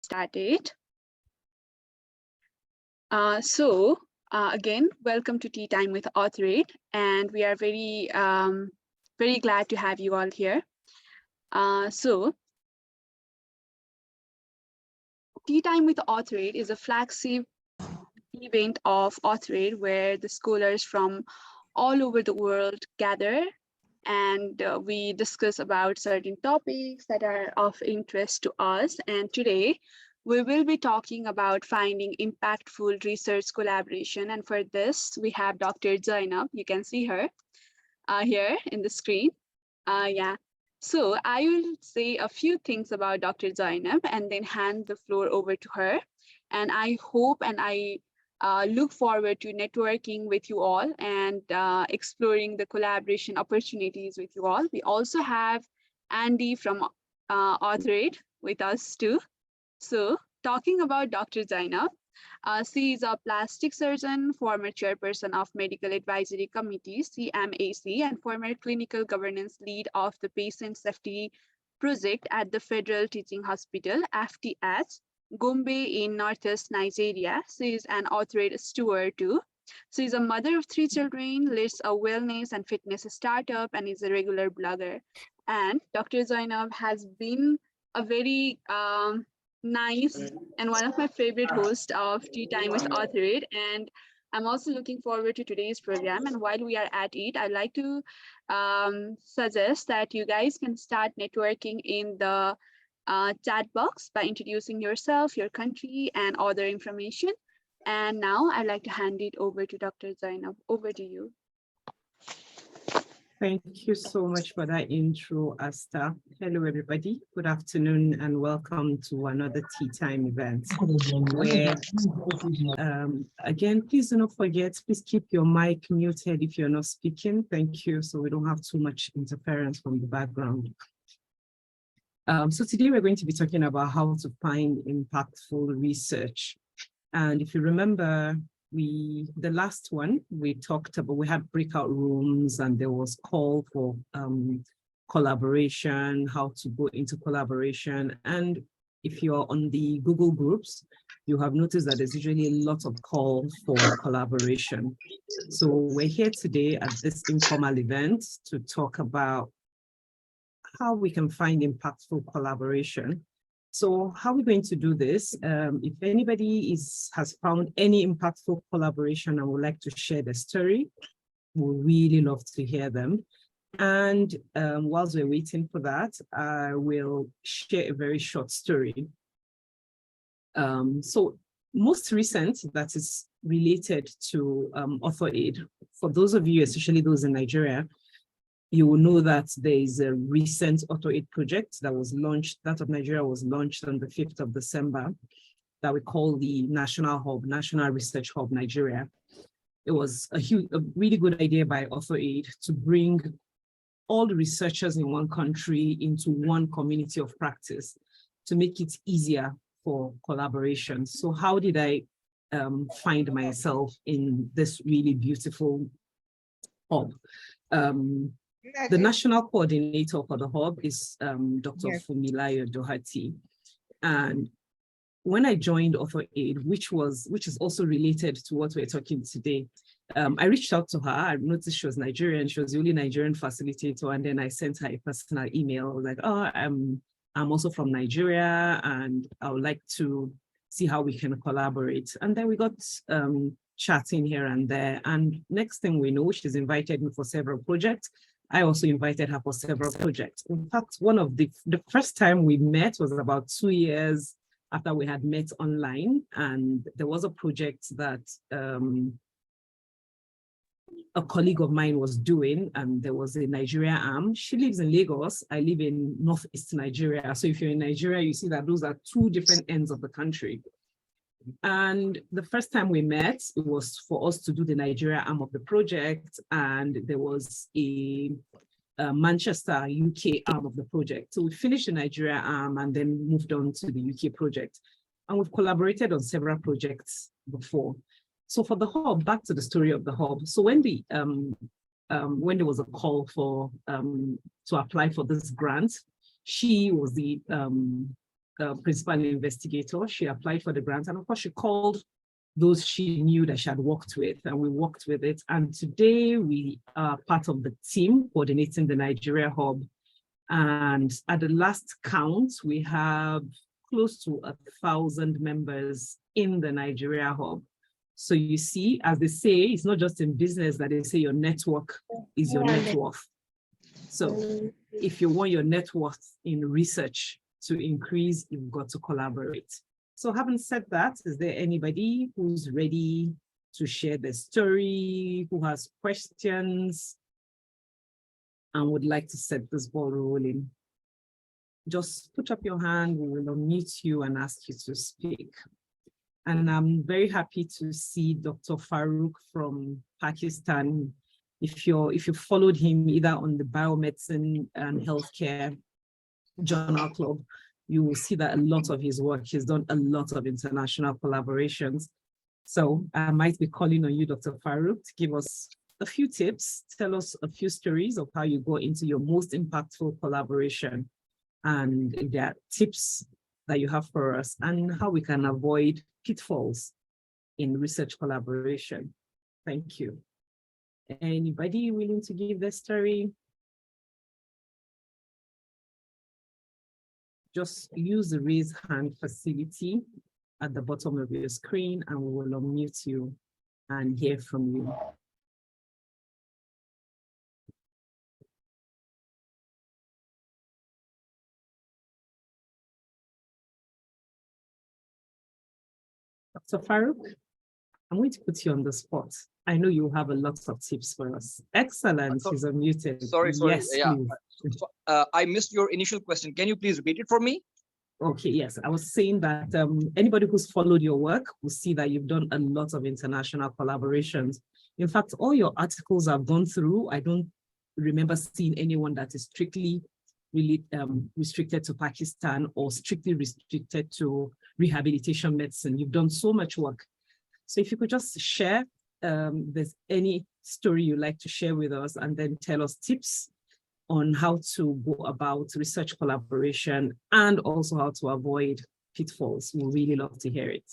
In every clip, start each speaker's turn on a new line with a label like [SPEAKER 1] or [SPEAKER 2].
[SPEAKER 1] Started. Again, welcome to Tea Time with AuthorAID, and we are very glad to have you all here. Tea Time with AuthorAID is a flagship event of AuthorAID where the scholars from all over the world gather and we discuss about certain topics that are of interest to us. And today, we will be talking about finding impactful research collaboration. And for this, we have Dr. Zainab. You can see her here in the screen. So I will say a few things about Dr. Zainab and then hand the floor over to her. And I hope and I look forward to networking with you all and exploring the collaboration opportunities with you all. We also have Andy from AuthorAID with us too. So talking about Dr. Zainab, she is a plastic surgeon, former chairperson of Medical Advisory Committee, CMAC, and former clinical governance lead of the Patient Safety Project at the Federal Teaching Hospital, FTH, Gombe in Northeast Nigeria. She is an AuthorAID steward too. She is a mother of 3 children, leads a wellness and fitness startup, and is a regular blogger. And Dr. Zainab has been a very nice and one of my favorite hosts of Tea Time with AuthorAID. And I'm also looking forward to today's program. And while we are at it, I'd like to suggest that you guys can start networking in the chat box by introducing yourself, your country, and other information. And now I'd like to hand it over to Dr. Zainab. Over to you.
[SPEAKER 2] Thank you so much for that intro, Asta. Hello, everybody. Good afternoon and welcome to another Tea Time event. Where, again, please do not forget, please keep your mic muted if you're not speaking. Thank you, so we don't have too much interference from the background. So today we're going to be talking about how to find impactful research. And if you remember, the last one we talked about, we had breakout rooms and there was call for collaboration, how to go into collaboration. And if you're on the Google groups, you have noticed that there's usually a lot of call for collaboration. So we're here today at this informal event to talk about how we can find impactful collaboration. So how are we going to do this? If anybody has found any impactful collaboration and would like to share the story, we'd really love to hear them. And whilst we're waiting for that, I will share a very short story. So most recent, that is related to AuthorAID. For those of you, especially those in Nigeria, you will know that there is a recent AuthorAID project that was launched, that of Nigeria was launched on the 5th of December, that we call the National Hub, National Research Hub Nigeria. It was a really good idea by AuthorAID to bring all the researchers in one country into one community of practice to make it easier for collaboration. So how did I find myself in this really beautiful hub? The national coordinator for the hub is Dr. Fumilayo Doherty. And when I joined AuthorAID, which is also related to what we're talking today, I reached out to her. I noticed she was Nigerian. She was the only Nigerian facilitator. And then I sent her a personal email. I was like, oh, I'm also from Nigeria and I would like to see how we can collaborate. And then we got chatting here and there. And next thing we know, she's invited me for several projects. I also invited her for several projects. In fact, one of the first time we met was about 2 years after we had met online. And there was a project that a colleague of mine was doing, and there was a Nigeria arm. She lives in Lagos. I live in Northeast Nigeria. So if you're in Nigeria, you see that those are 2 different ends of the country. And the first time we met, it was for us to do the Nigeria arm of the project, and there was a Manchester, UK arm of the project. So we finished the Nigeria arm and then moved on to the UK project. And we've collaborated on several projects before. So for the hub, back to the story of the hub. So when there was a call for to apply for this grant, she was the principal investigator. She applied for the grant, and of course, she called those she knew that she had worked with, and we worked with it. And today we are part of the team coordinating the Nigeria hub. And at the last count, we have close to 1,000 members in the Nigeria hub. So you see, as they say, it's not just in business that they say your network is your net worth. So if you want your net worth in research to increase, you've got to collaborate. So having said that, is there anybody who's ready to share their story, who has questions and would like to set this ball rolling? Just put up your hand, we will unmute you and ask you to speak. And I'm very happy to see Dr. Farouk from Pakistan. If you followed him either on the Biomedicine and Healthcare Journal Club, you will see that a lot of his work, he's done a lot of international collaborations. So I might be calling on you, Dr. Farouk, to give us a few tips, tell us a few stories of how you go into your most impactful collaboration, and if there are tips that you have for us and how we can avoid pitfalls in research collaboration. Thank you. Anybody willing to give their story? Just use the raise hand facility at the bottom of your screen and we will unmute you and hear from you. Dr. Farouk, I'm going to put you on the spot. I know you have a lot of tips for us. Excellent, he's unmuted.
[SPEAKER 3] Sorry,
[SPEAKER 2] yes,
[SPEAKER 3] yeah.
[SPEAKER 2] please.
[SPEAKER 3] I missed your initial question. Can you please repeat it for me?
[SPEAKER 2] Okay, yes. I was saying that anybody who's followed your work will see that you've done a lot of international collaborations. In fact, all your articles I've gone through, I don't remember seeing anyone that is strictly really restricted to Pakistan or strictly restricted to rehabilitation medicine. You've done so much work. So if you could just share, there's any story you'd like to share with us, and then tell us tips on how to go about research collaboration and also how to avoid pitfalls. We really love to hear it.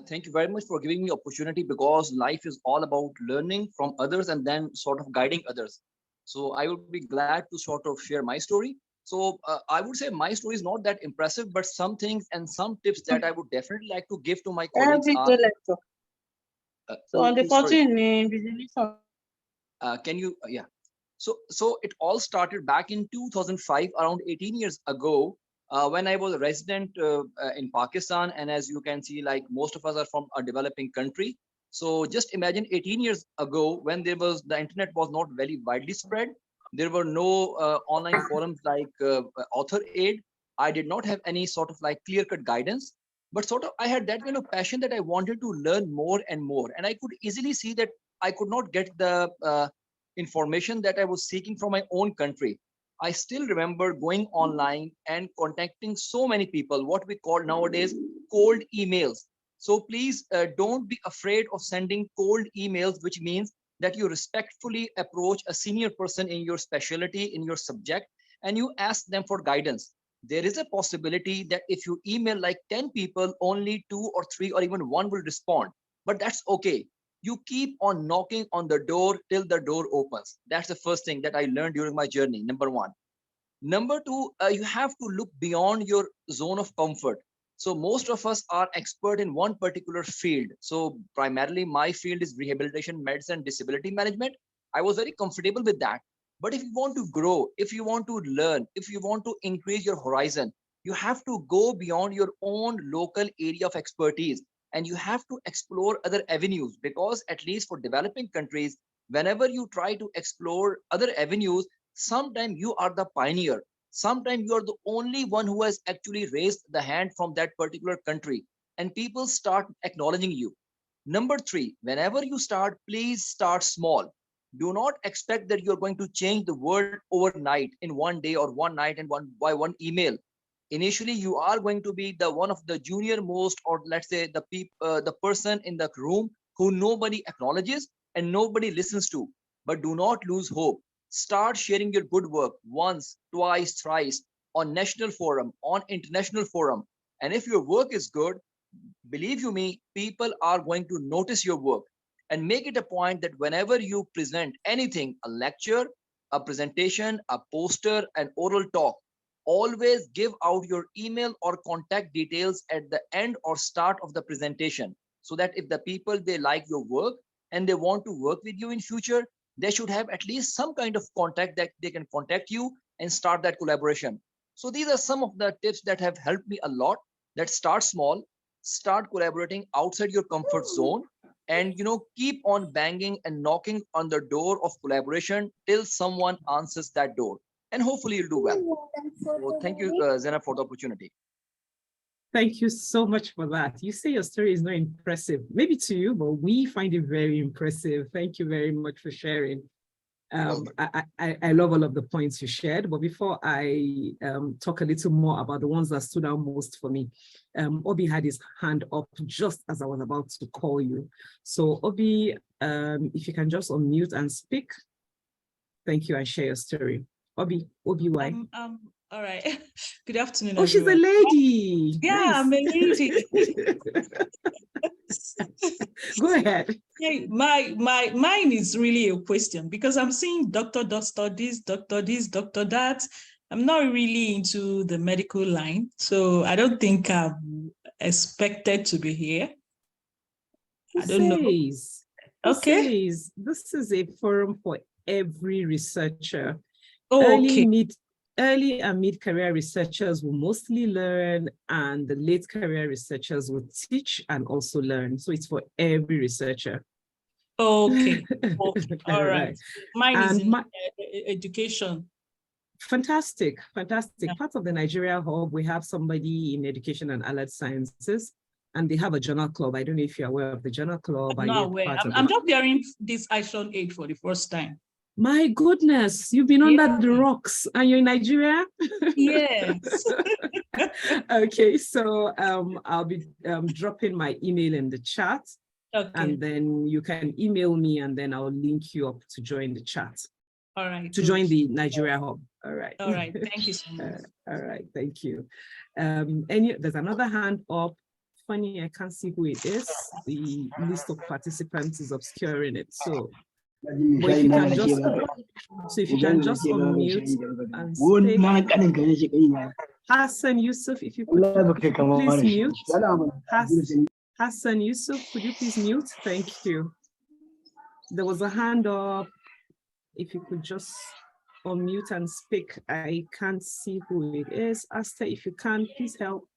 [SPEAKER 3] Thank you very much for giving me opportunity, because life is all about learning from others and then sort of guiding others. So I would be glad to sort of share my story. So I would say my story is not that impressive, but some things and some tips that I would definitely like to give to my colleagues are.
[SPEAKER 4] So on the 14,
[SPEAKER 3] can you, yeah. So it all started back in 2005, around 18 years ago, when I was a resident in Pakistan. And as you can see, like most of us are from a developing country. So just imagine 18 years ago, when the internet was not very widely spread. There were no online forums like AuthorAID. I did not have any sort of like clear-cut guidance, but sort of I had that kind of passion that I wanted to learn more and more. And I could easily see that I could not get the information that I was seeking from my own country. I still remember going online and contacting so many people, what we call nowadays cold emails. So please don't be afraid of sending cold emails, which means that you respectfully approach a senior person in your specialty, in your subject, and you ask them for guidance. There is a possibility that if you email like 10 people, only 2 or 3 or even 1 will respond, but that's okay. You keep on knocking on the door till the door opens. That's the first thing that I learned during my journey, number 1. Number 2, you have to look beyond your zone of comfort. So most of us are expert in one particular field. So primarily my field is rehabilitation medicine, disability management. I was very comfortable with that. But if you want to grow, if you want to learn, if you want to increase your horizon, you have to go beyond your own local area of expertise. And you have to explore other avenues, because at least for developing countries, whenever you try to explore other avenues, sometimes you are the pioneer. Sometimes you are the only one who has actually raised the hand from that particular country, and people start acknowledging you. Number 3, whenever you start, please start small. Do not expect that you're going to change the world overnight in one day or one night and by one email. Initially, you are going to be the one of the junior most, or let's say the person in the room who nobody acknowledges and nobody listens to. But do not lose hope. Start sharing your good work once, twice, thrice. on national forum, on international forum. And if your work is good, believe you me, people are going to notice your work. And make it a point that whenever you present anything, a lecture, a presentation, a poster, an oral talk, always give out your email or contact details at the end or start of the presentation, so that if the people, they like your work and they want to work with you in future, they should have at least some kind of contact that they can contact you and start that collaboration. So these are some of the tips that have helped me a lot. That start small, start collaborating outside your comfort zone, and keep on banging and knocking on the door of collaboration till someone answers that door, and hopefully you'll do well. So thank you, Zena, for the opportunity.
[SPEAKER 2] Thank you so much for that. You say your story is not impressive, maybe to you, but we find it very impressive. Thank you very much for sharing. I love all of the points you shared, but before I talk a little more about the ones that stood out most for me, Obi had his hand up just as I was about to call you. So Obi, if you can just unmute and speak. Thank you, and share your story. Obi, why?
[SPEAKER 5] All right. Good afternoon,
[SPEAKER 2] Oh,
[SPEAKER 5] everyone.
[SPEAKER 2] she's a lady.
[SPEAKER 5] Yeah,
[SPEAKER 2] Nice.
[SPEAKER 5] I'm a lady.
[SPEAKER 2] Go ahead.
[SPEAKER 5] Hey, mine is really a question, because I'm seeing doctor this, doctor this, doctor that. I'm not really into the medical line, so I don't think I'm expected to be here. I don't know. Okay.
[SPEAKER 2] This is a forum for every researcher.
[SPEAKER 5] Oh, okay.
[SPEAKER 2] Early and mid-career researchers will mostly learn, and the late career researchers will teach and also learn. So it's for every researcher.
[SPEAKER 5] Okay. All right. Mine
[SPEAKER 2] and
[SPEAKER 5] is in education.
[SPEAKER 2] Fantastic.
[SPEAKER 5] Yeah.
[SPEAKER 2] Part of the Nigeria Hub, we have somebody in education and allied sciences, and they have a journal club. I don't know if you're aware of the journal club.
[SPEAKER 5] I'm not aware. I'm just hearing this AuthorAID for the first time.
[SPEAKER 2] My goodness, you've been under the rocks and you're in Nigeria?
[SPEAKER 5] Yes.
[SPEAKER 2] Okay, so I'll be dropping my email in the chat.
[SPEAKER 5] Okay.
[SPEAKER 2] And then you can email me, and then I'll link you up to join the chat.
[SPEAKER 5] All right.
[SPEAKER 2] To join the Nigeria Hub. All right.
[SPEAKER 5] All right. Thank you so much.
[SPEAKER 2] All right. Thank you. There's another hand up. Funny, I can't see who it is. The list of participants is obscuring it. So, but if you can just unmute and speak. Hassan Yusuf, if you could please mute. Hassan Yusuf, could you please mute? Thank you. There was a hand up. If you could just unmute and speak. I can't see who it is. Asta, if you can, please help.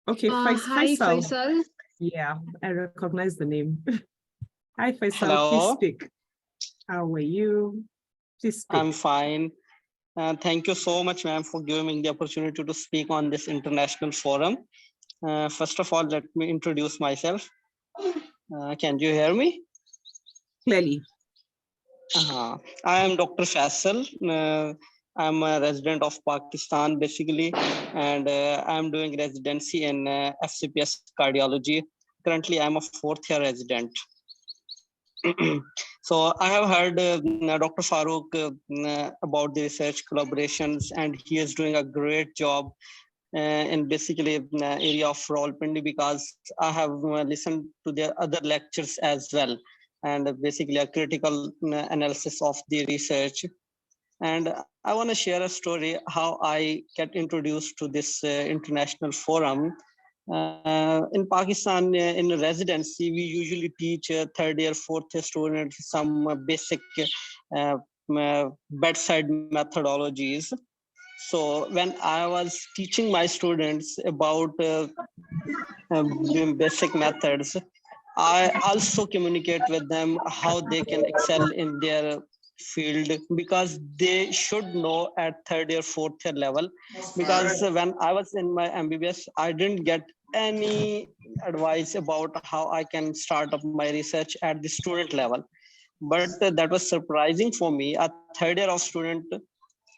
[SPEAKER 2] Okay,
[SPEAKER 1] hi, Faisal.
[SPEAKER 2] Yeah, I recognize the name. Hi, Faisal.
[SPEAKER 6] Hello.
[SPEAKER 2] Please speak. How are you? Please speak.
[SPEAKER 6] I'm fine. Thank you so much, ma'am, for giving me the opportunity to speak on this international forum. First of all, let me introduce myself. Can you hear me?
[SPEAKER 2] Clearly.
[SPEAKER 6] I am Dr. Faisal. I'm a resident of Pakistan, basically, and I'm doing residency in FCPS cardiology. Currently, I'm a fourth-year resident. So I have heard Dr. Farooq about the research collaborations, and he is doing a great job in basically the area of role-playing, because I have listened to their other lectures as well, and basically a critical analysis of the research. And I want to share a story how I get introduced to this international forum. In Pakistan, in residency, we usually teach third year, fourth year students some basic bedside methodologies. So when I was teaching my students about basic methods, I also communicate with them how they can excel in their field, because they should know at third year, fourth year level. Because when I was in my MBBS, I didn't get any advice about how I can start up my research at the student level. But that was surprising for me. A third year of student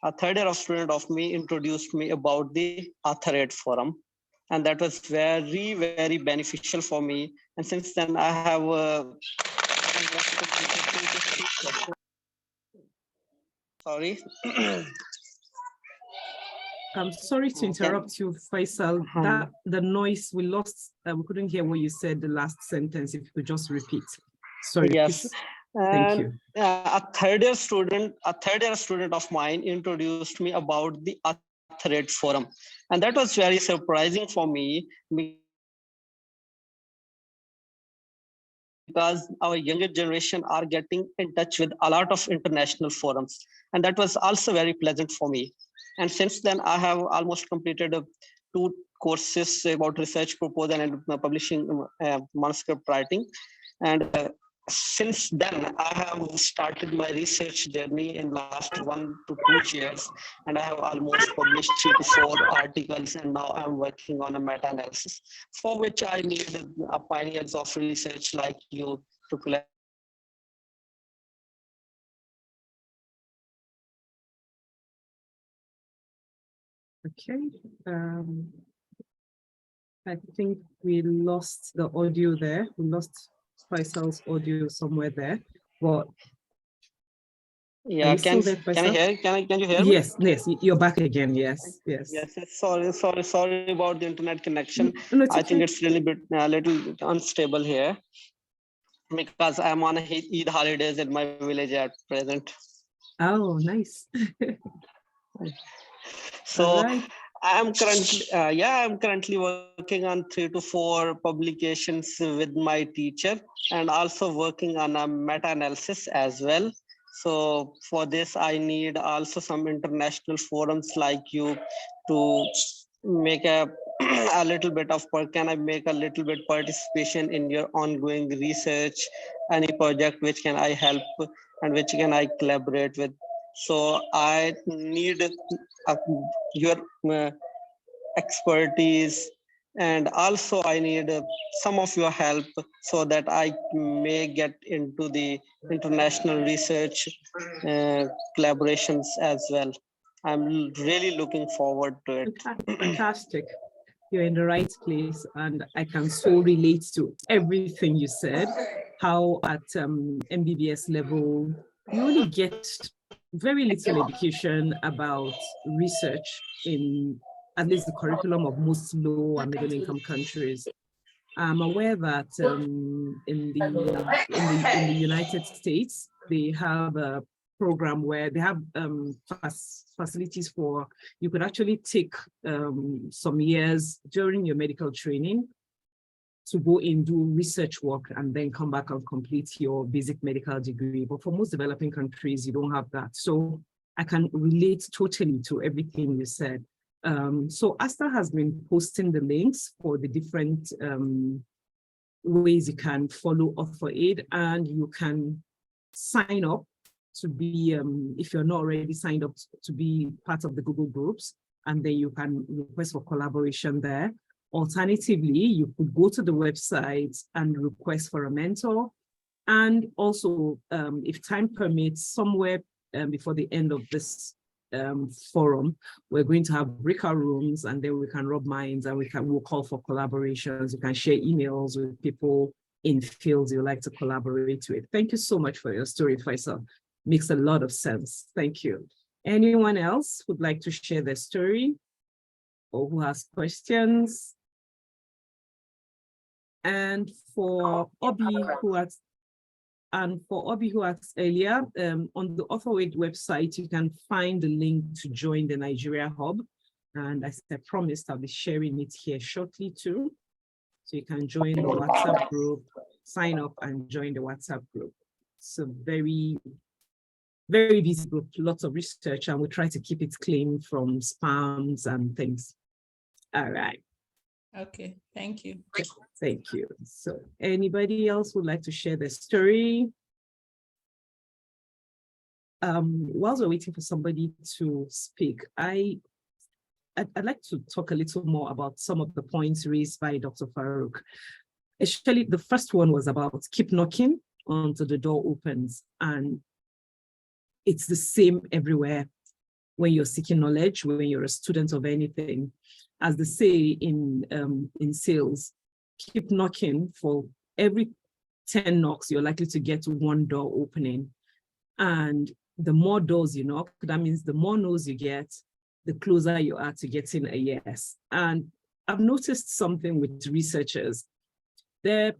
[SPEAKER 6] of me introduced me about the AuthorAID forum. And that was very, very beneficial for me. And since then, I have Sorry.
[SPEAKER 2] I'm sorry to interrupt you, Faisal. That the noise we lost, we couldn't hear what you said the last sentence. If you could just repeat. Sorry.
[SPEAKER 6] Yes.
[SPEAKER 2] Please. Thank you.
[SPEAKER 6] A third-year student of mine introduced me about the AuthorAID forum, and that was very surprising for me because our younger generation are getting in touch with a lot of international forums, and that was also very pleasant for me. And since then, I have almost completed 2 courses about research proposal and publishing manuscript writing. And since then, I have started my research journey in last 1 to 2 years, and I have almost published 3 to 4 articles, and now I'm working on a meta-analysis, for which I need pioneers of research like you to collect.
[SPEAKER 2] Okay. I think we lost the audio there. We lost Faisal's audio somewhere there. But
[SPEAKER 6] yeah, can I hear? Can you hear me?
[SPEAKER 2] Yes, you're back again. Yes.
[SPEAKER 6] Sorry about the internet connection.
[SPEAKER 2] No, it's
[SPEAKER 6] I
[SPEAKER 2] okay.
[SPEAKER 6] think it's really a little unstable here because I'm on Eid holidays in my village at present.
[SPEAKER 2] Oh, nice.
[SPEAKER 6] So right. I'm currently working on 3 to 4 publications with my teacher, and also working on a meta-analysis as well. So for this, I need also some international forums like you to make a little bit of work. Can I make a little bit participation in your ongoing research, any project which can I help and which can I collaborate with? So I need your expertise, and also I need some of your help so that I may get into the international research collaborations as well. I'm really looking forward to it.
[SPEAKER 2] Fantastic. You're in the right place, and I can so relate to everything you said, how at MBBS level, you only get very little education about research in at least the curriculum of most low and middle income countries. I'm aware that in the United States, they have a program where they have facilities for, you could actually take some years during your medical training to go and do research work and then come back and complete your basic medical degree. But for most developing countries, you don't have that. So I can relate totally to everything you said. So Asta has been posting the links for the different ways you can follow AuthorAID, and you can sign up to be, if you're not already signed up, to be part of the Google groups, and then you can request for collaboration there. Alternatively, you could go to the website and request for a mentor. And also, if time permits, somewhere before the end of this forum, we're going to have breakout rooms, and then we can rub minds, and we'll call for collaborations. You can share emails with people in fields you like to collaborate with. Thank you so much for your story, Faisal. Makes a lot of sense. Thank you. Anyone else would like to share their story or who has questions? And for Obi, who asked earlier, on the AuthorAID website, you can find the link to join the Nigeria Hub. And as I promised, I'll be sharing it here shortly too. So you can join the WhatsApp group, sign up and join the WhatsApp group. It's a very, very busy group, lots of research, and we try to keep it clean from spams and things. All right.
[SPEAKER 5] Okay, thank you.
[SPEAKER 2] Thank you. So anybody else would like to share their story? Whilst we're waiting for somebody to speak, I'd like to talk a little more about some of the points raised by Dr. Farouk. Actually, the first one was about keep knocking until the door opens. And it's the same everywhere when you're seeking knowledge, when you're a student of anything. As they say in sales, keep knocking. For every 10 knocks, you're likely to get 1 door opening. And the more doors you knock, that means the more no's you get, the closer you are to getting a yes. And I've noticed something with researchers. They're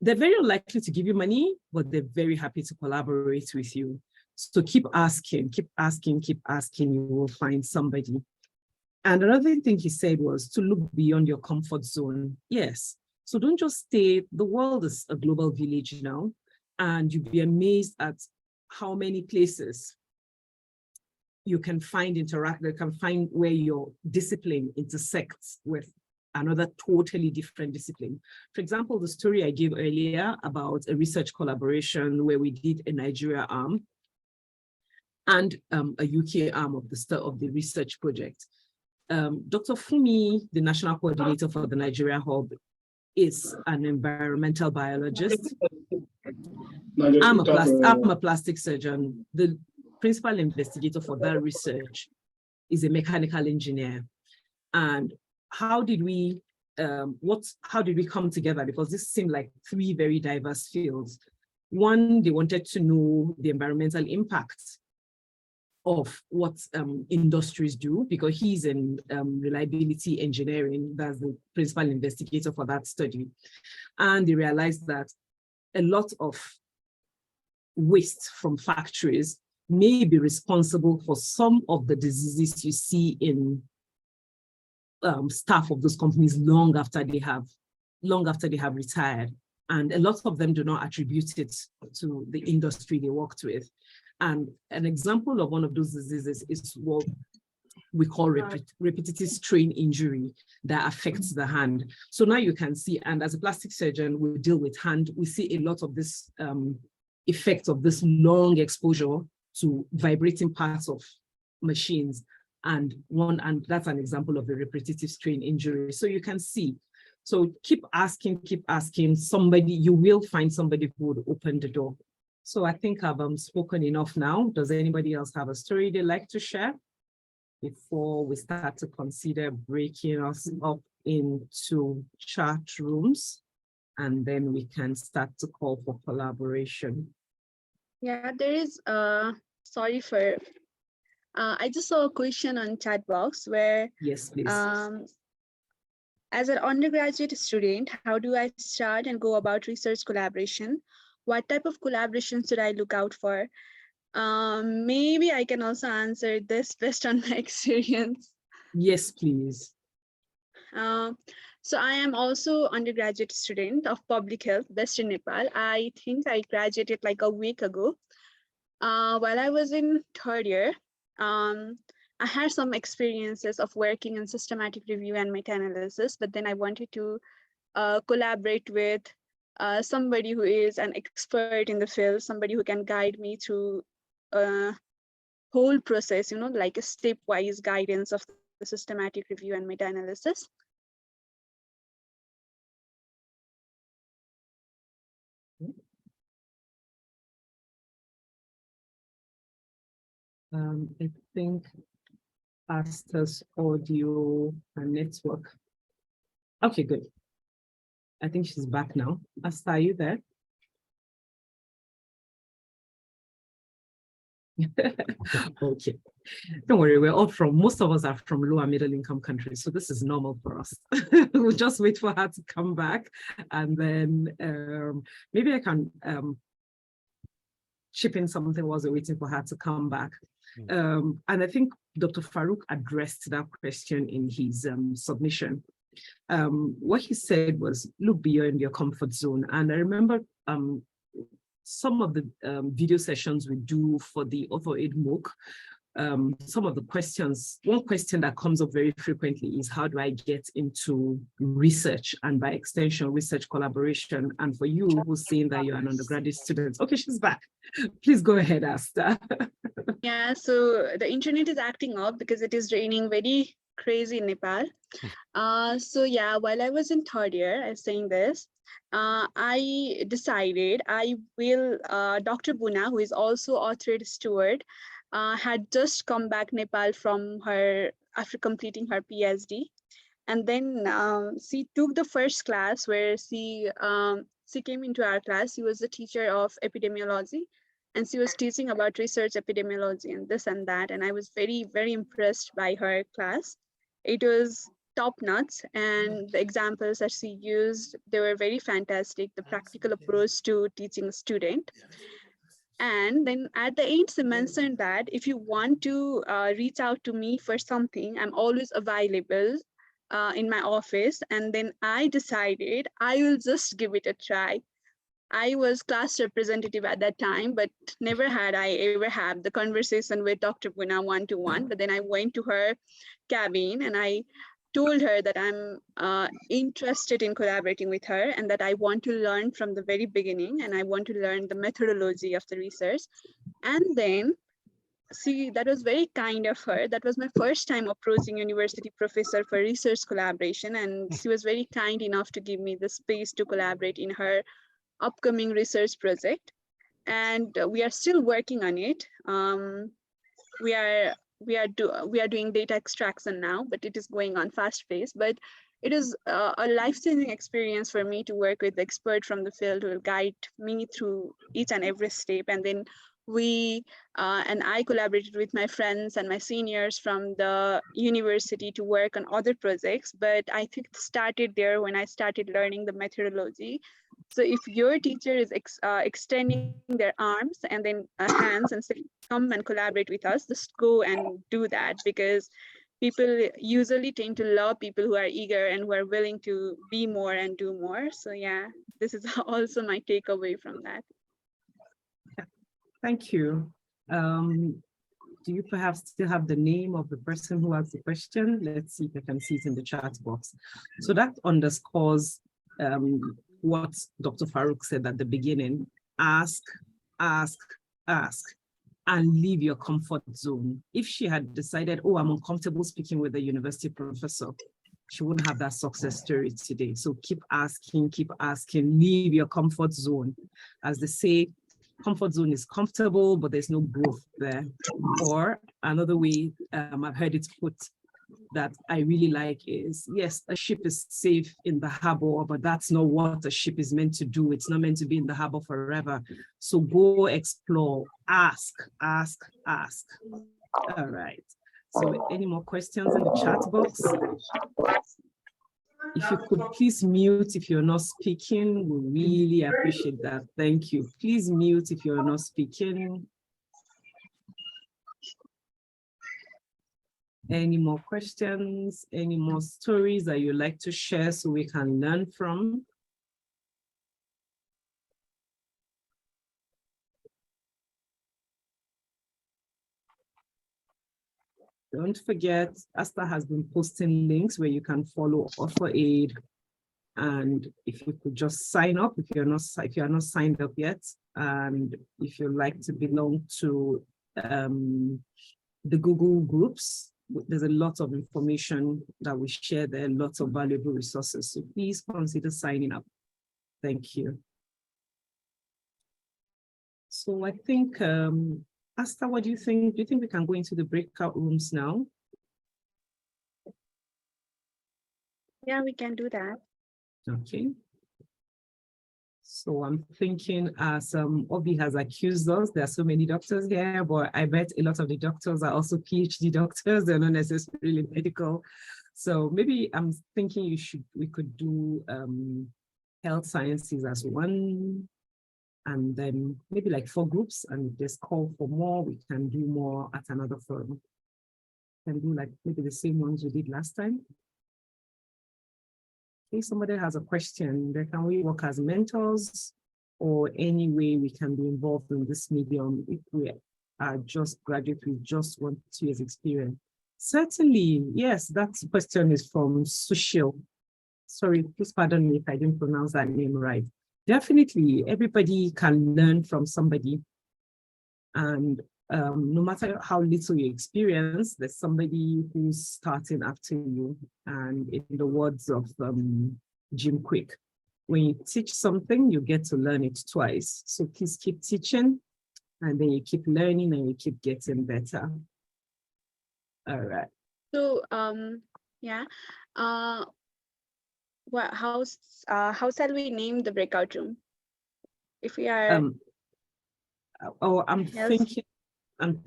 [SPEAKER 2] very unlikely to give you money, but they're very happy to collaborate with you. So keep asking, keep asking, keep asking, you will find somebody. And another thing he said was to look beyond your comfort zone. Yes. So don't just stay, the world is a global village now, and you'd be amazed at how many places you can find where your discipline intersects with another totally different discipline. For example, the story I gave earlier about a research collaboration where we did a Nigeria arm and a UK arm of the research project. Dr. Fumi, the national coordinator for the Nigeria Hub, is an environmental biologist. I'm a plastic surgeon. The principal investigator for that research is a mechanical engineer. And how did we come together? Because this seemed like three very diverse fields. One, they wanted to know the environmental impact of what industries do, because he's in reliability engineering, that's the principal investigator for that study. And they realized that a lot of waste from factories may be responsible for some of the diseases you see in staff of those companies long after they have retired. And a lot of them do not attribute it to the industry they worked with. And an example of one of those diseases is what we call repetitive strain injury that affects the hand. So now you can see, and as a plastic surgeon, we deal with hand, we see a lot of this effect of this long exposure to vibrating parts of machines. And that's an example of the repetitive strain injury. So you can see. So keep asking, somebody, you will find somebody who would open the door. So I think I've spoken enough now. Does anybody else have a story they'd like to share before we start to consider breaking us up into chat rooms, and then we can start to call for collaboration?
[SPEAKER 1] Yeah, there is, sorry for, I just saw a question on chat box where,
[SPEAKER 2] yes, please.
[SPEAKER 1] As an undergraduate student, how do I start and go about research collaboration? What type of collaboration should I look out for? Maybe I can also answer this based on my experience.
[SPEAKER 2] Yes, please.
[SPEAKER 1] So I am also undergraduate student of public health based in Nepal. I think I graduated like a week ago. While I was in third year, I had some experiences of working in systematic review and meta-analysis, but then I wanted to collaborate with somebody who is an expert in the field, somebody who can guide me through a whole process, like a stepwise guidance of the systematic review and meta-analysis.
[SPEAKER 2] I think Asta's audio and network. Okay, good. I think she's back now. Asta, are you there? Okay. Don't worry, most of us are from lower middle income countries, so this is normal for us. We'll just wait for her to come back, and then maybe I can chip in something while we're waiting for her to come back. And I think Dr. Farouk addressed that question in his submission. What he said was, look beyond your comfort zone. And I remember some of the video sessions we do for the AuthorAID MOOC, some of the questions, one question that comes up very frequently is, how do I get into research and by extension, research collaboration? And for you who's saying that you're an undergraduate student, okay, she's back. Please go ahead, Asta.
[SPEAKER 1] Yeah, so the internet is acting up because it is raining very crazy in Nepal. So yeah, while I was in third year, I was saying this, I decided I will, Dr. Buna, who is also AuthorAID steward, had just come back Nepal from after completing her PhD. And then she took the first class where she came into our class. She was the teacher of epidemiology. and she was teaching about research epidemiology and this and that. And I was very, very impressed by her class. It was top notch, and the examples that she used, they were very fantastic. The practical approach to teaching a student. And then at the end, she mentioned that if you want to reach out to me for something, I'm always available in my office. And then I decided I will just give it a try. I was class representative at that time, but never had I ever had the conversation with Dr. Puna one-to-one. But then I went to her cabin and I told her that I'm interested in collaborating with her and that I want to learn from the very beginning and I want to learn the methodology of the research. And then see, that was very kind of her. That was my first time approaching university professor for research collaboration, and she was very kind enough to give me the space to collaborate in her upcoming research project. And we are still working on it. We are doing data extraction now, but it is going on fast pace. But it is a life-changing experience for me to work with the expert from the field who will guide me through each and every step. And then we and I collaborated with my friends and my seniors from the university to work on other projects. But I think it started there when I started learning the methodology. So if your teacher is extending their arms and then hands and say, come and collaborate with us, just go and do that, because people usually tend to love people who are eager and who are willing to be more and do more. So yeah, this is also my takeaway from that.
[SPEAKER 2] Thank you. Do you perhaps still have the name of the person who asked the question? Let's see if I can see it in the chat box. So that underscores what Dr. Farouk said at the beginning. Ask, ask, ask, and leave your comfort zone. If she had decided, oh, I'm uncomfortable speaking with a university professor, she wouldn't have that success story today. So keep asking, leave your comfort zone. As they say, comfort zone is comfortable, but there's no growth there. Or another way I've heard it put that I really like is, yes, a ship is safe in the harbor, but that's not what a ship is meant to do. It's not meant to be in the harbor forever. So go explore, ask, ask, ask. All right. So any more questions in the chat box? If you could please mute if you're not speaking, we really appreciate that. Thank you. Please mute if you're not speaking. Any more questions? Any more stories that you'd like to share so we can learn from? Don't forget, Asta has been posting links where you can follow AuthorAID. And if you could just sign up if you are not signed up yet, and if you'd like to belong to the Google groups, there's a lot of information that we share there, lots of valuable resources. So please consider signing up. Thank you. So I think, Asta, what do you think? Do you think we can go into the breakout rooms now?
[SPEAKER 1] Yeah, we can do that.
[SPEAKER 2] Okay. So I'm thinking, as Obi has accused us, there are so many doctors here, but I bet a lot of the doctors are also PhD doctors. They're not necessarily medical. So maybe I'm thinking we could do health sciences as one, and then maybe like 4 groups. And if there's call for more, we can do more at another forum. Can do like maybe the same ones we did last time. If somebody has a question, then can we work as mentors, or any way we can be involved in this medium if we are just graduates with just 1 to 2 years experience? Certainly, yes, that question is from Sushil. Sorry, please pardon me if I didn't pronounce that name right. Definitely, everybody can learn from somebody. And no matter how little you experience, there's somebody who's starting after you. And in the words of Jim Quick, when you teach something, you get to learn it twice. So please keep teaching, and then you keep learning and you keep getting better. All right.
[SPEAKER 1] So yeah, well, how shall we name the breakout room? If we are
[SPEAKER 2] Oh, I'm
[SPEAKER 1] Yes.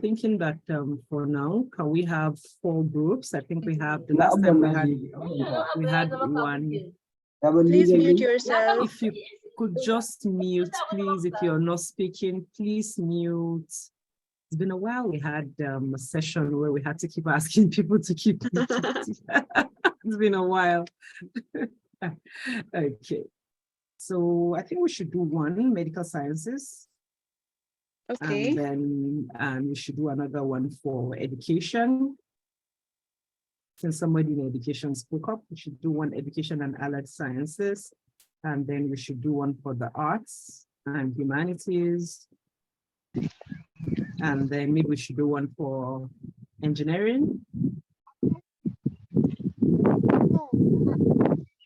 [SPEAKER 2] thinking that for now, can we have 4 groups? I think we have the last time we had one.
[SPEAKER 1] Please mute yourself.
[SPEAKER 2] If you could just mute, please, if you're not speaking, please mute. It's been a while. We had a session where we had to keep asking people to keep muting. It's been a while. Okay. So I think we should do one medical sciences.
[SPEAKER 1] Okay.
[SPEAKER 2] And then we should do another one for education. Since somebody in education spoke up, we should do one education and allied sciences. And then we should do one for the arts and humanities. And then maybe we should do one for engineering.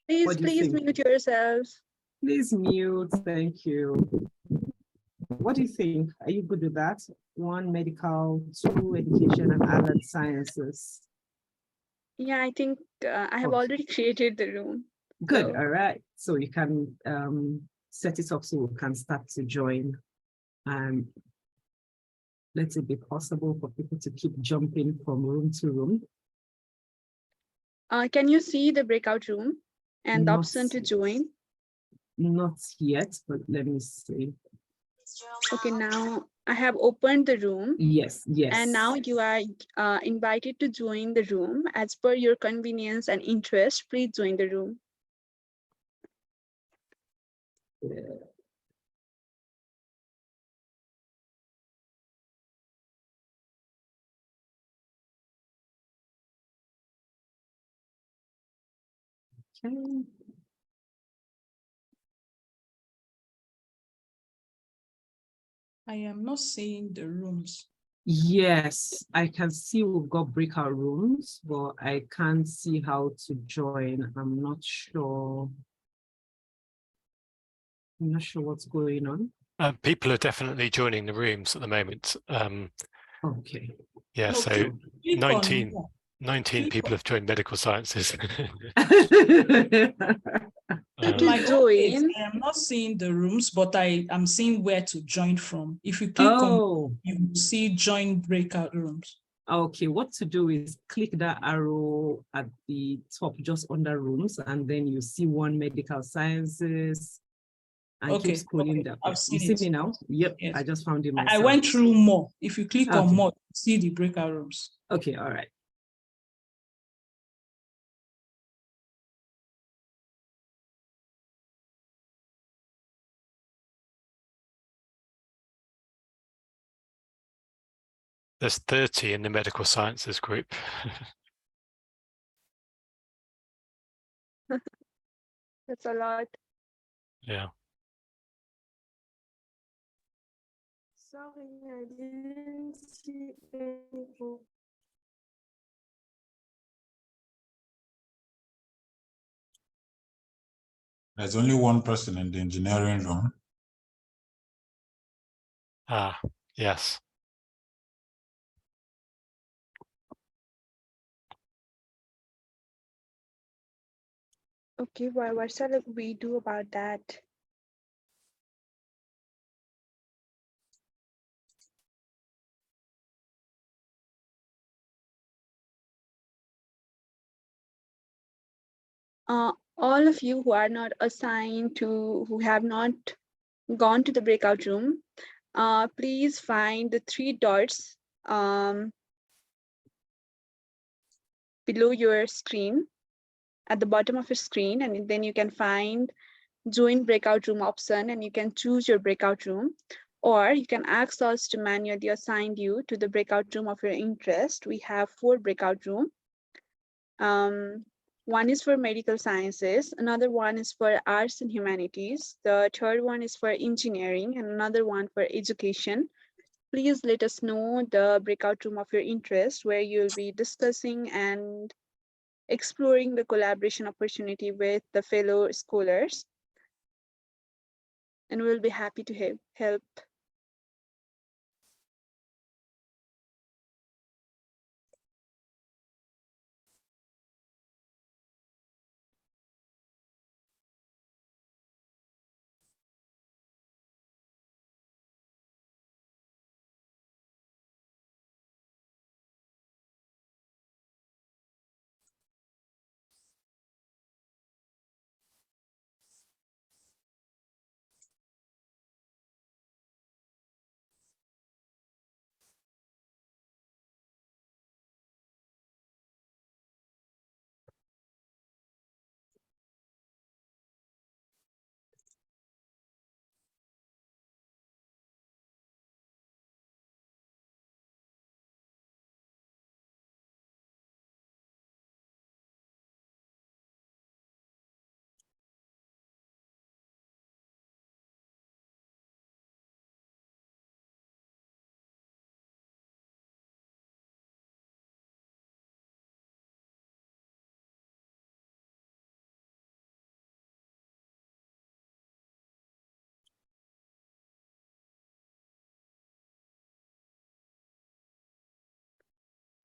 [SPEAKER 1] Please mute yourselves.
[SPEAKER 2] Please mute, thank you. What do you think? Are you good with that? 1 medical, 2 education and allied sciences.
[SPEAKER 1] Yeah, I think I have already created the room.
[SPEAKER 2] Good,
[SPEAKER 1] So.
[SPEAKER 2] all right. So you can set it up so we can start to join, and let it be possible for people to keep jumping from room to room.
[SPEAKER 1] Can you see the breakout room and the
[SPEAKER 2] Not
[SPEAKER 1] option to join?
[SPEAKER 2] Not yet, but let me see.
[SPEAKER 1] Okay, now I have opened the room.
[SPEAKER 2] Yes, yes.
[SPEAKER 1] And now you are invited to join the room as per your convenience and interest. Please join the room.
[SPEAKER 2] Yeah. Okay.
[SPEAKER 5] I am not seeing the rooms.
[SPEAKER 2] Yes, I can see we've got breakout rooms, but I can't see how to join. I'm not sure. I'm not sure what's going on.
[SPEAKER 7] People are definitely joining the rooms at the moment.
[SPEAKER 2] Okay.
[SPEAKER 7] Yeah,
[SPEAKER 5] No,
[SPEAKER 7] so 19 people
[SPEAKER 5] Click
[SPEAKER 7] have joined medical sciences.
[SPEAKER 1] To join.
[SPEAKER 5] I am not seeing the rooms, but I am seeing where to join from. If you click on, you will see join breakout rooms.
[SPEAKER 2] Okay, what to do is click that arrow at the top, just under rooms, and then you see 1 medical sciences, and keep scrolling down.
[SPEAKER 5] I've seen
[SPEAKER 2] you see me now? Yep,
[SPEAKER 5] yes.
[SPEAKER 2] I just found it myself.
[SPEAKER 5] I went through more. If you click on more, you see the breakout rooms.
[SPEAKER 2] Okay, all right.
[SPEAKER 7] There's 30 in the medical sciences group.
[SPEAKER 1] That's a lot.
[SPEAKER 7] Yeah.
[SPEAKER 8] Sorry, I didn't see any group.
[SPEAKER 9] There's only 1 person in the engineering room.
[SPEAKER 7] Ah, yes.
[SPEAKER 1] Okay, well, what shall we do about that? All of you who are not assigned to, who have not gone to the breakout room, please find the 3 dots below your screen, at the bottom of your screen, and then you can find join breakout room option, and you can choose your breakout room, or you can ask us to manually assign you to the breakout room of your interest. We have 4 breakout rooms. One is for medical sciences, another one is for arts and humanities, the third one is for engineering, and another one for education. Please let us know the breakout room of your interest, where you'll be discussing and exploring the collaboration opportunity with the fellow scholars. And we'll be happy to help.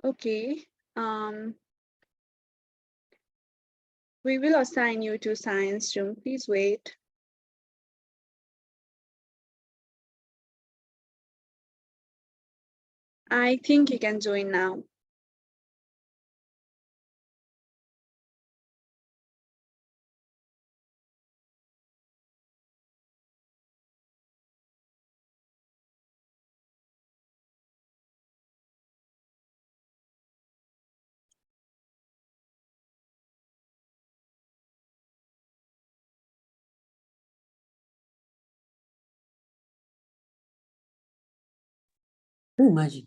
[SPEAKER 1] Okay. We will assign you to science room. Please wait. I think you can join now.
[SPEAKER 10] Oh, magic.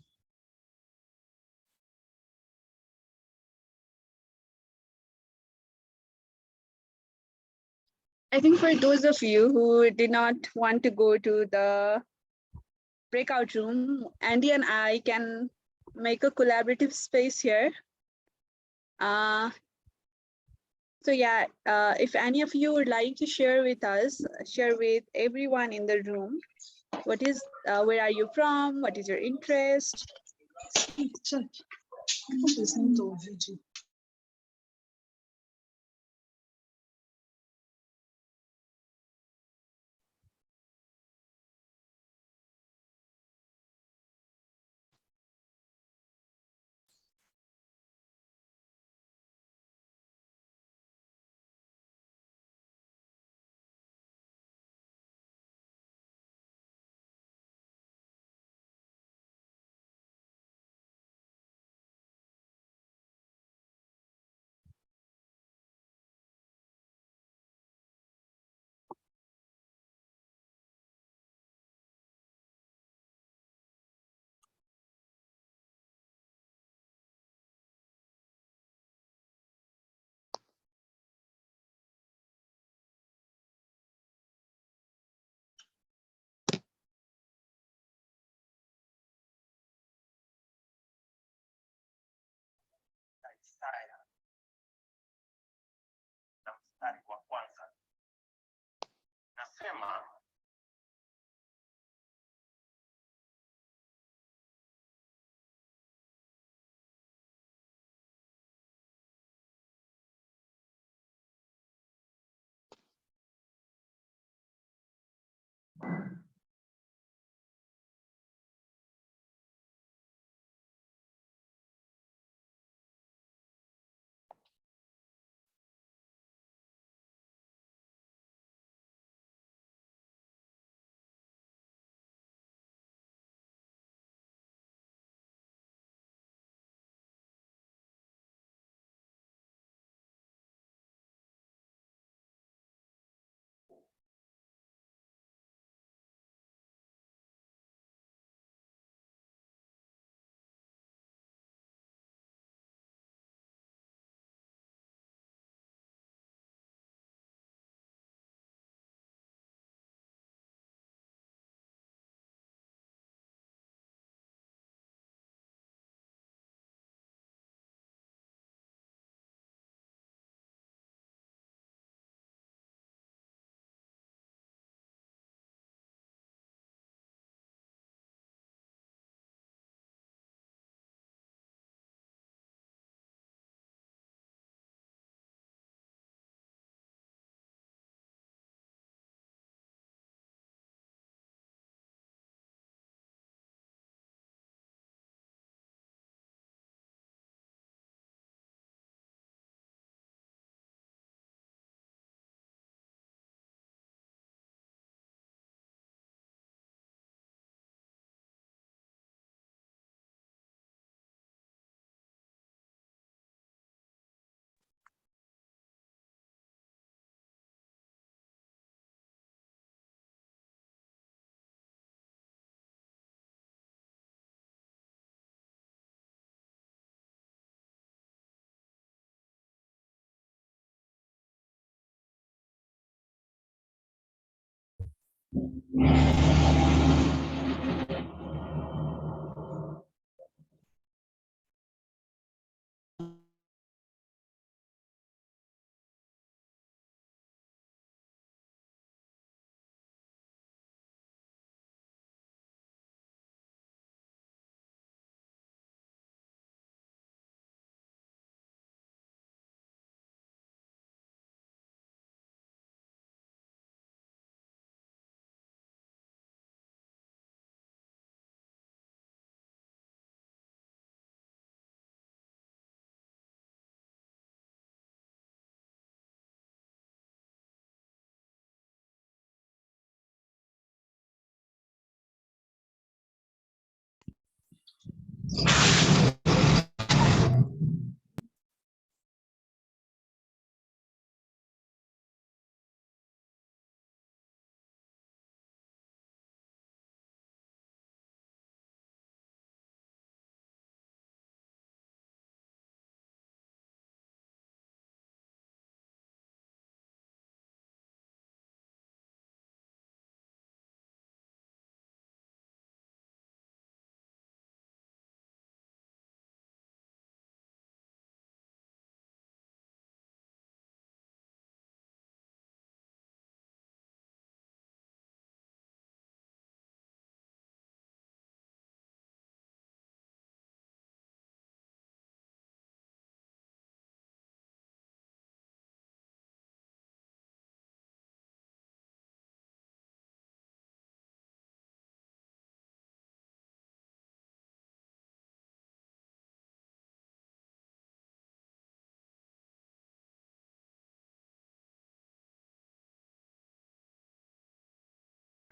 [SPEAKER 1] I think for those of you who did not want to go to the breakout room, Andy and I can make a collaborative space here. So yeah, if any of you would like to share with us, share with everyone in the room, where are you from? What is your interest?
[SPEAKER 5] Check. It's not on video.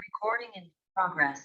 [SPEAKER 11] Recording in progress.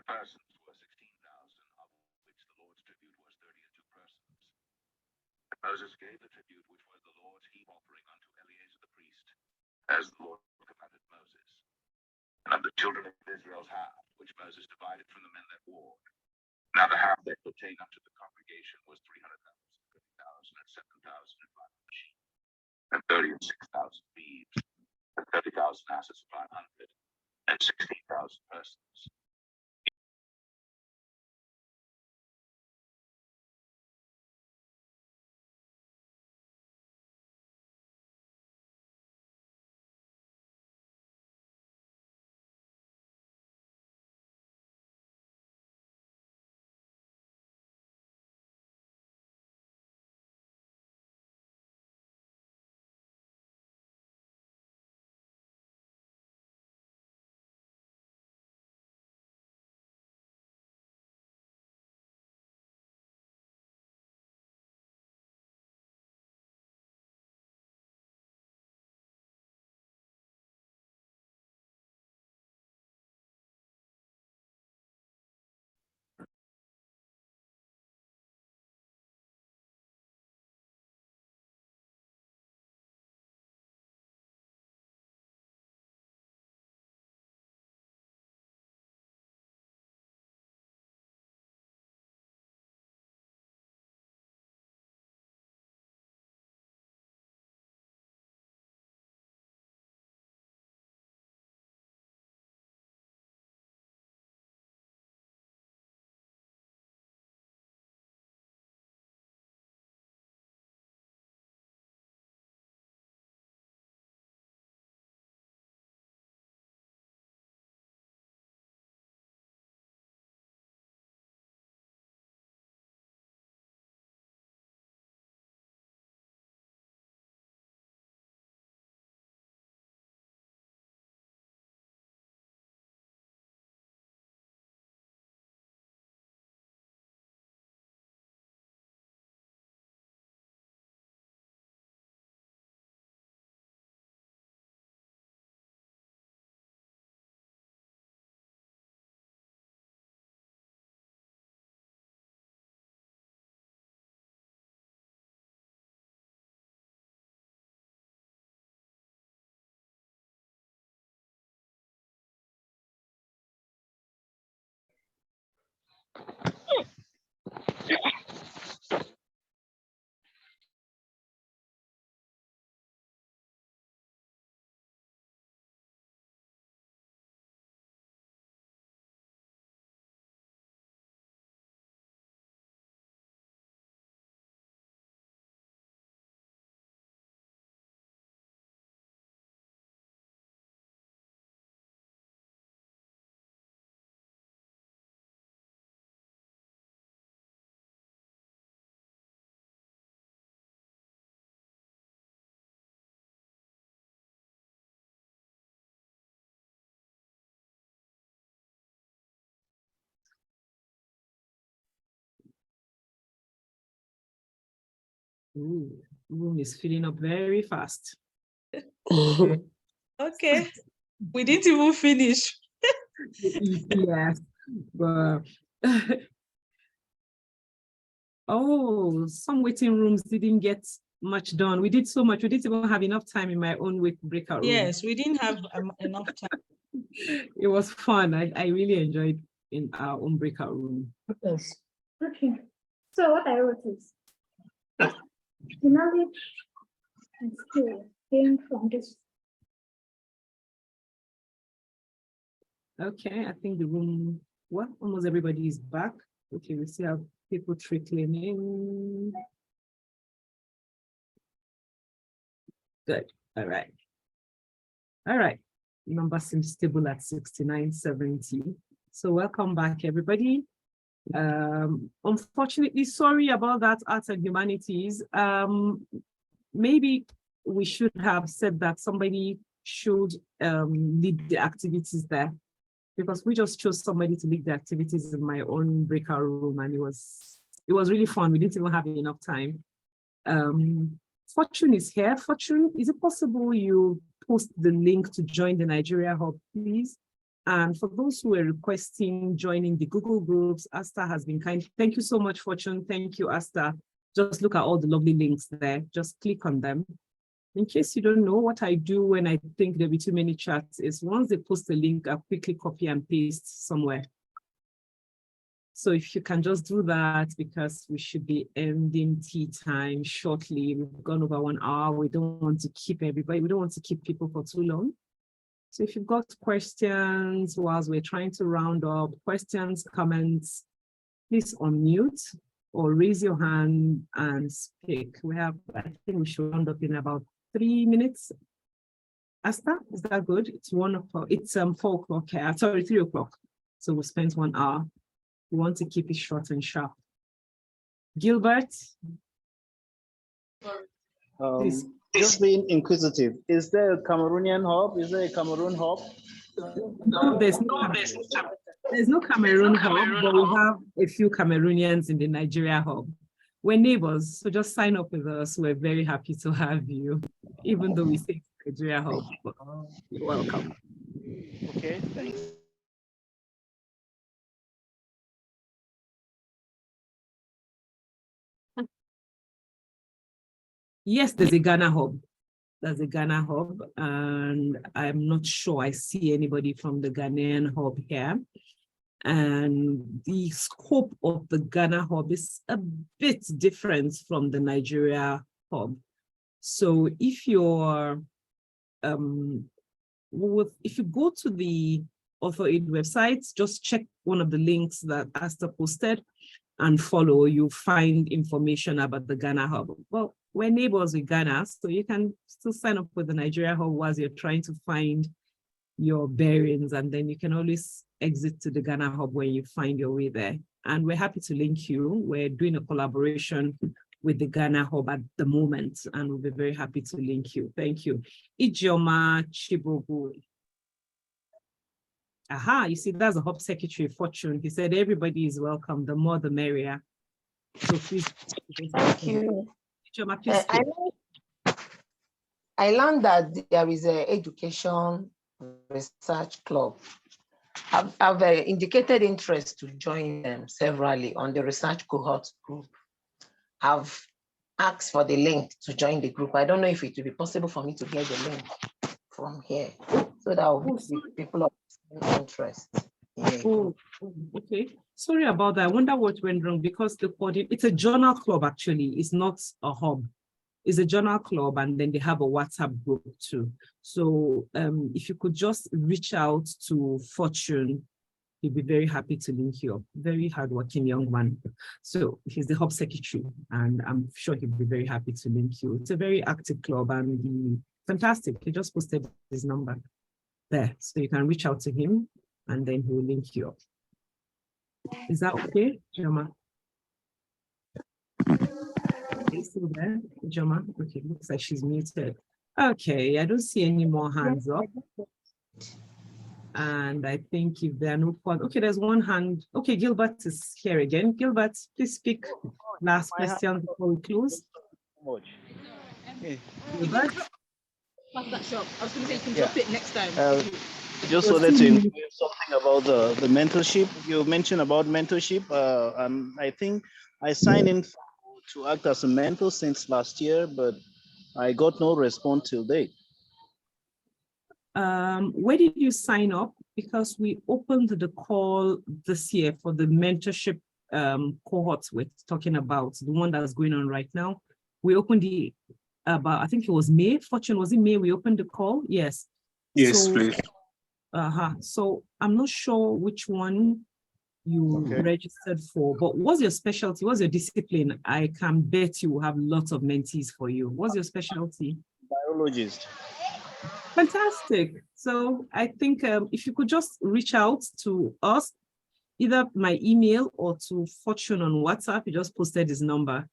[SPEAKER 12] The persons were 16,000, of which the Lord's tribute was 32 persons. And Moses gave the tribute which was the Lord's heap offering unto Eleazar the priest, as the Lord commanded Moses. And of the children of Israel's half, which Moses divided from the men that warred. Now the half that pertained unto the congregation was 300,000, 30,000, and 7,500 sheep, and 30,000 and 6,000 beeves, and 30,000 asses, 500, and 16,000 persons.
[SPEAKER 2] Ooh, room is filling up very fast.
[SPEAKER 5] Okay, we didn't even finish.
[SPEAKER 2] Yes, but oh, some waiting rooms didn't get much done. We did so much. We didn't even have enough time in my own breakout room.
[SPEAKER 5] Yes, we didn't have enough time.
[SPEAKER 2] It was fun. I really enjoyed in our own breakout room.
[SPEAKER 13] Yes. Okay. So what I wrote is the knowledge and skill gained from this.
[SPEAKER 2] Okay, I think the room, well, almost everybody is back. Okay, we still have people trickling in. Good. All right. All right. Number seems stable at 6970. So welcome back, everybody. Unfortunately, sorry about that, arts and humanities. Maybe we should have said that somebody should lead the activities there, because we just chose somebody to lead the activities in my own breakout room, and it was really fun. We didn't even have enough time. Fortune is here. Fortune, is it possible you post the link to join the Nigeria Hub, please? And for those who are requesting joining the Google groups, Asta has been kind. Thank you so much, Fortune. Thank you, Asta. Just look at all the lovely links there. Just click on them. In case you don't know, what I do when I think there'll be too many chats is once they post a link, I quickly copy and paste somewhere. So if you can just do that, because we should be ending tea time shortly. We've gone over 1 hour. We don't want to keep everybody, we don't want to keep people for too long. So if you've got questions whilst we're trying to round up, questions, comments, please unmute or raise your hand and speak. We have, I think we should round up in about 3 minutes. Asta, is that good? It's 1 o'clock. It's 4 o'clock. Sorry, 3 o'clock. So we'll spend 1 hour. We want to keep it short and sharp. Gilbert?
[SPEAKER 14] Just being inquisitive, is there a Cameroonian hub? Is there a Cameroon hub?
[SPEAKER 2] No, there's no Cameroon hub, but we have a few Cameroonians in the Nigeria hub. We're neighbors, so just sign up with us. We're very happy to have you, even though we say Nigeria hub. You're welcome.
[SPEAKER 14] Okay, thanks.
[SPEAKER 2] Yes, there's a Ghana hub. There's a Ghana hub, and I'm not sure I see anybody from the Ghanaian hub here. And the scope of the Ghana hub is a bit different from the Nigeria hub. So if you're, if you go to the AuthorAID website, just check one of the links that Asta posted and follow, you'll find information about the Ghana hub. Well, we're neighbors with Ghana, so you can still sign up with the Nigeria hub while you're trying to find your bearings, and then you can always exit to the Ghana hub when you find your way there. And we're happy to link you. We're doing a collaboration with the Ghana hub at the moment, and we'll be very happy to link you. Thank you. Ijeoma Chibogu. Aha, you see, that's the hub secretary, Fortune. He said, everybody is welcome, the more the merrier. So please.
[SPEAKER 15] Thank you.
[SPEAKER 2] Ijeoma, please.
[SPEAKER 15] I learned that there is an education research club. I've indicated interest to join them severally on the research cohort group. I've asked for the link to join the group. I don't know if it will be possible for me to get the link from here, so that will be people of interest.
[SPEAKER 2] Oh, okay. Sorry about that. I wonder what went wrong, because it's a journal club actually. It's not a hub. It's a journal club, and then they have a WhatsApp group too. So if you could just reach out to Fortune, he'd be very happy to link you up. Very hardworking young man. So he's the hub secretary, and I'm sure he'd be very happy to link you. It's a very active club, and fantastic. He just posted his number there, so you can reach out to him, and then he will link you up. Is that okay, Joma? Are you still there, Joma? Okay, looks like she's muted. Okay, I don't see any more hands up. And I think if there are no fun, okay, there's one hand. Okay, Gilbert is here again. Gilbert, please speak. Last question before we close. Gilbert?
[SPEAKER 16] I was going to say you can drop it next time.
[SPEAKER 14] Just wanted to inquire something about the mentorship. You mentioned about mentorship, and I think I signed in to act as a mentor since last year, but I got no response till date.
[SPEAKER 2] Where did you sign up? Because we opened the call this year for the mentorship cohort we're talking about, the one that's going on right now. We opened about, I think it was May. Fortune, was it May we opened the call? Yes.
[SPEAKER 17] Yes, please.
[SPEAKER 2] So I'm not sure which one you registered for, but what's your specialty? What's your discipline? I can bet you will have lots of mentees for you. What's your specialty?
[SPEAKER 14] Biologist.
[SPEAKER 2] Fantastic. So I think if you could just reach out to us, either my email or to Fortune on WhatsApp, you just posted his number.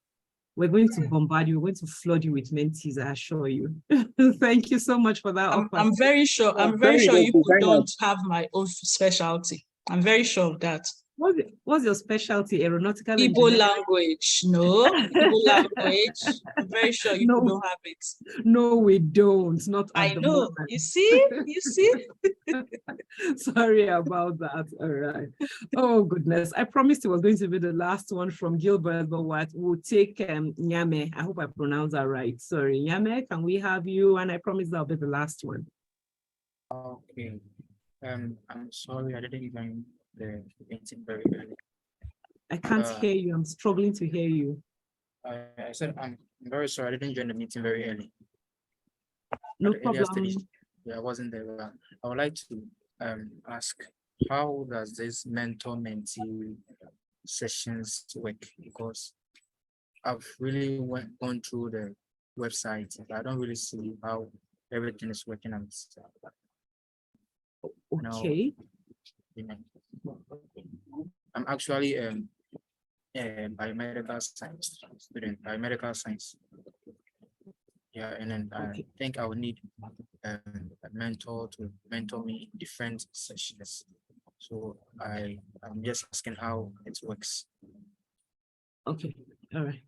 [SPEAKER 2] We're going to bombard you. We're going to flood you with mentees, I assure you. Thank you so much for that.
[SPEAKER 5] I'm very sure. I'm very sure you don't have my own specialty. I'm very sure of that.
[SPEAKER 2] What's your specialty? Aeronautical
[SPEAKER 5] Igbo
[SPEAKER 2] engineering?
[SPEAKER 5] language. No, Igbo language. I'm very sure you
[SPEAKER 2] No.
[SPEAKER 5] don't have it.
[SPEAKER 2] No, we don't. Not at
[SPEAKER 5] I
[SPEAKER 2] the
[SPEAKER 5] know.
[SPEAKER 2] moment.
[SPEAKER 5] You see? You see?
[SPEAKER 2] Sorry about that. All right. Oh, goodness. I promised it was going to be the last one from Gilbert, but what we'll take Nyame. I hope I pronounced that right. Sorry. Nyame, can we have you? And I promise that'll be the last one.
[SPEAKER 17] Okay. I'm sorry, I didn't join the meeting very early.
[SPEAKER 2] I can't hear you. I'm struggling to hear you.
[SPEAKER 17] I said I'm very sorry, I didn't join the meeting very early.
[SPEAKER 2] No
[SPEAKER 17] At the earlier
[SPEAKER 2] problem.
[SPEAKER 17] stage, yeah, I wasn't there. But I would like to ask, how does this mentor-mentee sessions work? Because I've really gone through the website, but I don't really see how everything is working on this.
[SPEAKER 2] Okay.
[SPEAKER 17] Now, I'm actually a biomedical science student, biomedical science. Yeah, and then I think I would need a mentor to mentor me in different sessions. So I'm just asking how it works.
[SPEAKER 2] Okay. All right.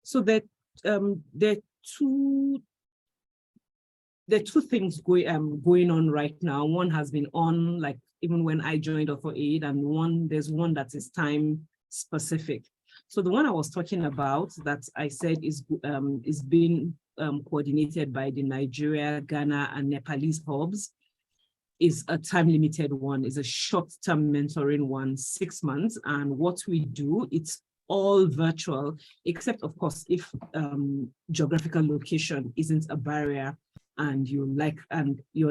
[SPEAKER 2] So that there are two things going on right now. One has been on, like, even when I joined AuthorAID, and there's one that is time specific. So the one I was talking about that I said is being coordinated by the Nigeria, Ghana, and Nepalese hubs is a time-limited one, is a short-term mentoring one, 6 months. And what we do, it's all virtual, except of course, if geographical location isn't a barrier and you're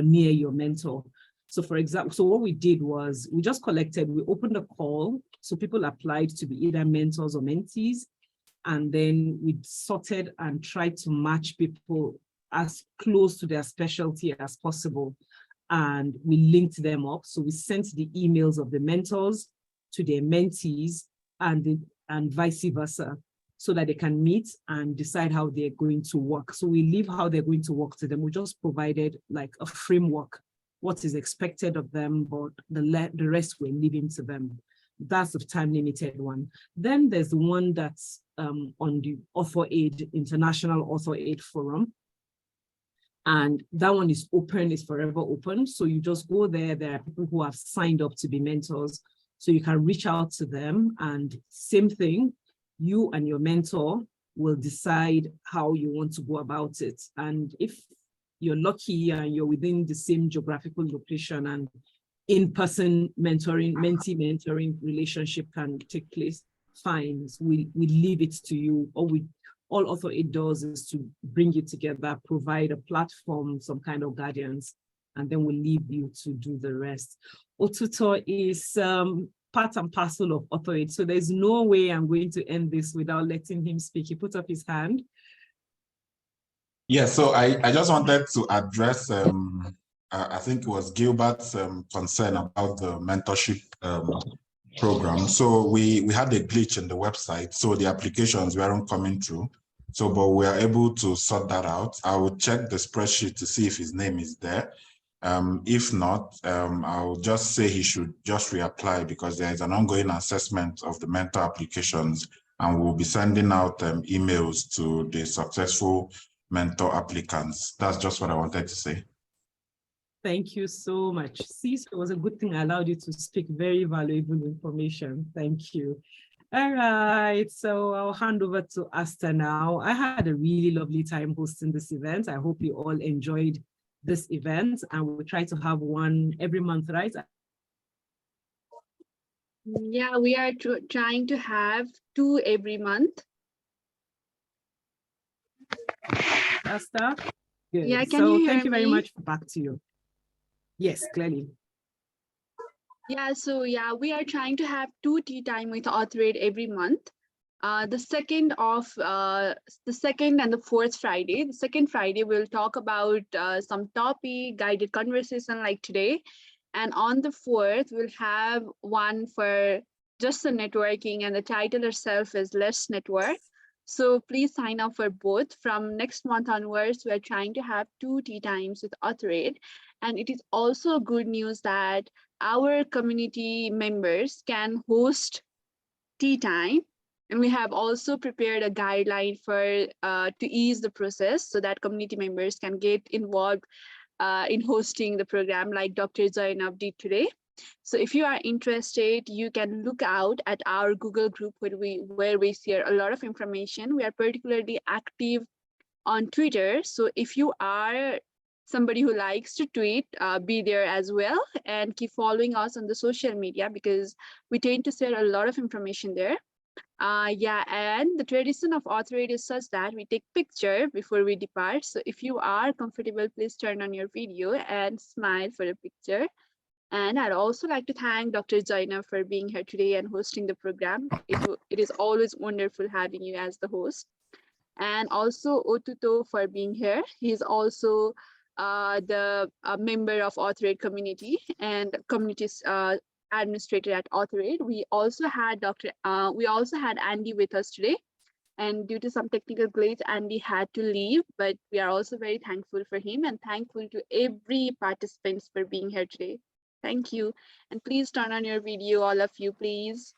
[SPEAKER 2] near your mentor. So for example, so what we did was we opened a call. So people applied to be either mentors or mentees. And then we sorted and tried to match people as close to their specialty as possible. And we linked them up. So we sent the emails of the mentors to their mentees and vice versa, so that they can meet and decide how they're going to work. So we leave how they're going to work to them. We just provided like a framework, what is expected of them, but the rest we're leaving to them. That's the time-limited one. Then there's the one that's on the AuthorAID, International AuthorAID Forum. And that one is open, is forever open. So you just go there. There are people who have signed up to be mentors. So you can reach out to them, and same thing, you and your mentor will decide how you want to go about it. And if you're lucky and you're within the same geographical location, and in-person mentee mentoring relationship can take place, fine. We leave it to you. All AuthorAID does is to bring you together, provide a platform, some kind of guidance, and then we'll leave you to do the rest. Otuto is part and parcel of AuthorAID, so there's no way I'm going to end this without letting him speak. He put up his hand.
[SPEAKER 9] Yeah, so I just wanted to address, I think it was Gilbert's concern about the mentorship program. So we had a glitch in the website, so the applications weren't coming through. So, but we are able to sort that out. I will check the spreadsheet to see if his name is there. If not, I'll just say he should just reapply, because there is an ongoing assessment of the mentor applications, and we'll be sending out emails to the successful mentor applicants. That's just what I wanted to say.
[SPEAKER 2] Thank you so much. See, so it was a good thing I allowed you to speak very valuable information. Thank you. All right, so I'll hand over to Asta now. I had a really lovely time hosting this event. I hope you all enjoyed this event, and we'll try to have one every month, right?
[SPEAKER 1] Yeah, we are trying to have 2 every month.
[SPEAKER 2] Asta? Good.
[SPEAKER 1] Yeah, can you hear
[SPEAKER 2] thank you very
[SPEAKER 1] me?
[SPEAKER 2] much. Back to you. Yes, clearly.
[SPEAKER 1] Yeah, so yeah, we are trying to have 2 tea time with AuthorAID every month. The second and the fourth Friday. The second Friday, we'll talk about some topic, guided conversation like today. And on the fourth, we'll have one for just the networking, and the title itself is Let's Network. So please sign up for both. From next month onwards, we're trying to have 2 tea times with AuthorAID. And it is also good news that our community members can host tea time. And we have also prepared a guideline for to ease the process so that community members can get involved in hosting the program like Dr. Zainab did today. So if you are interested, you can look out at our Google group where we share a lot of information. We are particularly active on Twitter. So if you are somebody who likes to tweet, be there as well, and keep following us on the social media because we tend to share a lot of information there. Yeah, and the tradition of AuthorAID is such that we take picture before we depart. So if you are comfortable, please turn on your video and smile for a picture. And I'd also like to thank Dr. Jaina for being here today and hosting the program. It is always wonderful having you as the host. And also Otuto for being here. He's also the member of AuthorAID community and communities administrator at AuthorAID. We also had Andy with us today. And due to some technical glitch, Andy had to leave, but we are also very thankful for him and thankful to every participants for being here today. Thank you. And please turn on your video, all of you, please.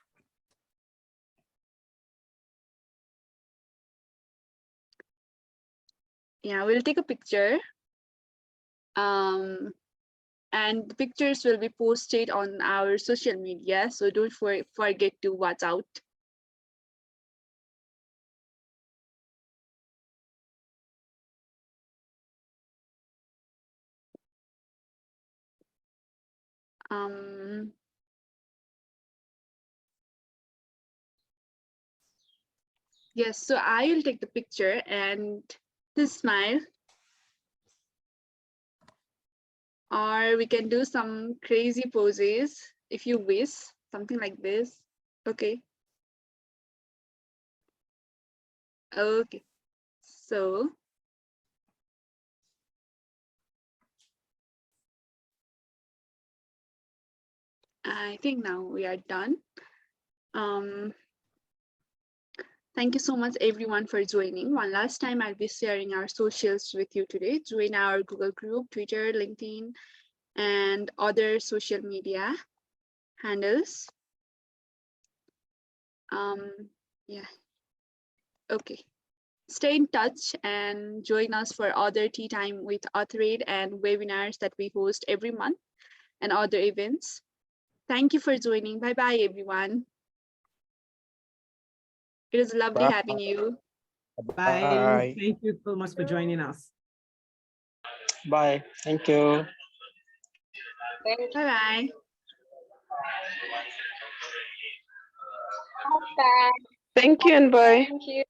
[SPEAKER 1] Yeah, we'll take a picture. And the pictures will be posted on our social media, so don't forget to watch out. Yes, so I will take the picture and just smile. Or we can do some crazy poses if you wish, something like this. Okay. Okay. So I think now we are done. Thank you so much everyone for joining. One last time, I'll be sharing our socials with you today. Join our Google group, Twitter, LinkedIn, and other social media handles. Yeah. Okay. Stay in touch and join us for other tea time with AuthorAID and webinars that we host every month and other events. Thank you for joining. Bye-bye, everyone. It was lovely having you.
[SPEAKER 2] Bye. Thank you so much for joining us.
[SPEAKER 6] Bye. Thank you.
[SPEAKER 1] Bye-bye.
[SPEAKER 8] Thank you and bye.
[SPEAKER 1] Thank you.